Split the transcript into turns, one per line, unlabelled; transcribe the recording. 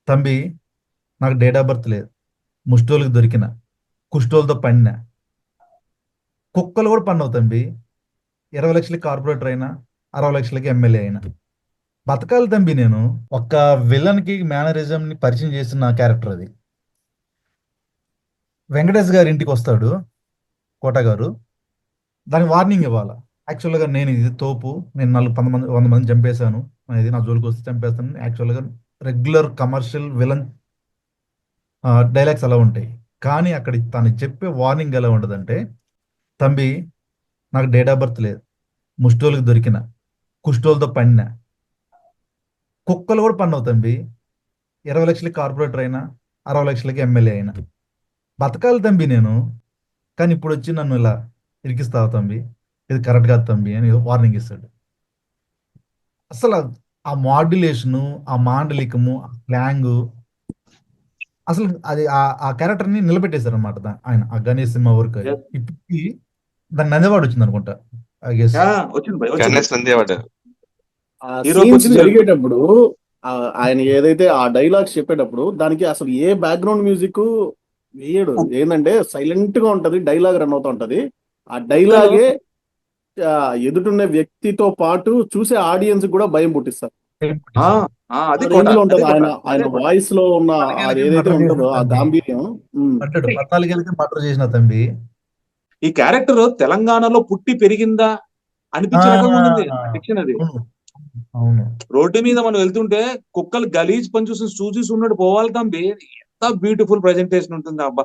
తంబి, నాకు date of birth లేదు. ముష్టోళ్ళకి దొరికిన, కుష్టోళ్ళతో పడిన, కుక్కలు కూడా పడినావు తంబి. 20 లక్షలకి కార్పొరేటర్ అయినా, 60 లక్షలకి ఎమ్మెల్యే అయినా బతకాలి తంబి నేను. ఒక్క విలన్ కి మేనరిజం ని పరిచయం చేసిన క్యారెక్టర్ అది. వెంకటేష్ గారి ఇంటికి వస్తాడు కోట గారు, దానికి వార్నింగ్ ఇవ్వాలా. యాక్చువల్గా నేను ఇది తోపు, నేను 100 మంది చంపేశాను, ఇది నా జోలికి వస్తే చంపేస్తాను. యాక్చువల్గా రెగ్యులర్ కమర్షియల్ విలన్ డైలాగ్స్ అలా ఉంటాయి. కానీ అక్కడ తను చెప్పే వార్నింగ్ ఎలా ఉండదంటే, తంబి, నాకు డేట్ ఆఫ్ బర్త్ లేదు. ముష్టోళ్ళకి దొరికిన, కుష్టోళ్ళతో పడిన, కుక్కలు కూడా పడినావు తంబి. 20 లక్షలకి కార్పొరేటర్ అయినా, 60 లక్షలకి ఎమ్మెల్యే అయినా బతకాలి తంబి నేను. కానీ ఇప్పుడు వచ్చి నన్ను ఇలా ఇరికిస్తావు తంబి, ఇది కరెక్ట్ కాదు తంబి అని వార్నింగ్ ఇస్తాడు. అసలు ఆ మాడ్యులేషను, ఆ మాండలికము, ఆ స్లాంగ్, అసలు అది ఆ క్యారెక్టర్ ని నిలబెట్టేశారు అనమాట. ఆయన ఆ గణేష్ సినిమా వరకు అది.
Yes.
ఇప్పటికి దాని నందివాడు వచ్చింది అనుకుంటా, ఐ గెస్.
వచ్చింది భయ్, వచ్చింది.
గణేష్ నందేవాడు.
ఆ
హీరోకి
సీన్స్
వచ్చింది.
జరిగేటప్పుడు ఆయన ఏదైతే ఆ డైలాగ్స్ చెప్పేటప్పుడు దానికి అసలు ఏ బ్యాక్గ్రౌండ్ మ్యూజిక్ వేయడు. ఏంటంటే సైలెంట్ గా ఉంటది, డైలాగ్ రన్ అవుతా ఉంటది. ఆ డైలాగే ఎదుటిన్న వ్యక్తితో పాటు చూసే ఆడియన్స్ కూడా భయం పుట్టిస్తారు.
అది
రేంజ్ లో
కూడా,
ఉంటది
అదే
ఆయన
కూడా,
ఆయన
అదే కూడా.
వాయిస్ లో ఉన్న అది ఏదైతే ఉంటుందో ఆ గాంభీర్యం.
పడ్డాడు 14 ఏళ్ళకి మర్డర్ చేసిన తంబి.
ఈ క్యారెక్టర్ తెలంగాణలో పుట్టి పెరిగిందా అనిపించే రకంగా ఉండింది ఆ డిక్షన్ అది.
అవును, అవును.
రోడ్డు మీద మనం వెళ్తుంటే కుక్కలు గలీజ్ పని చూసి చూసి ఉన్నట్టు పోవాలి తంబి. ఎంత బ్యూటిఫుల్ ప్రెజెంటేషన్ ఉంటుంది అబ్బా.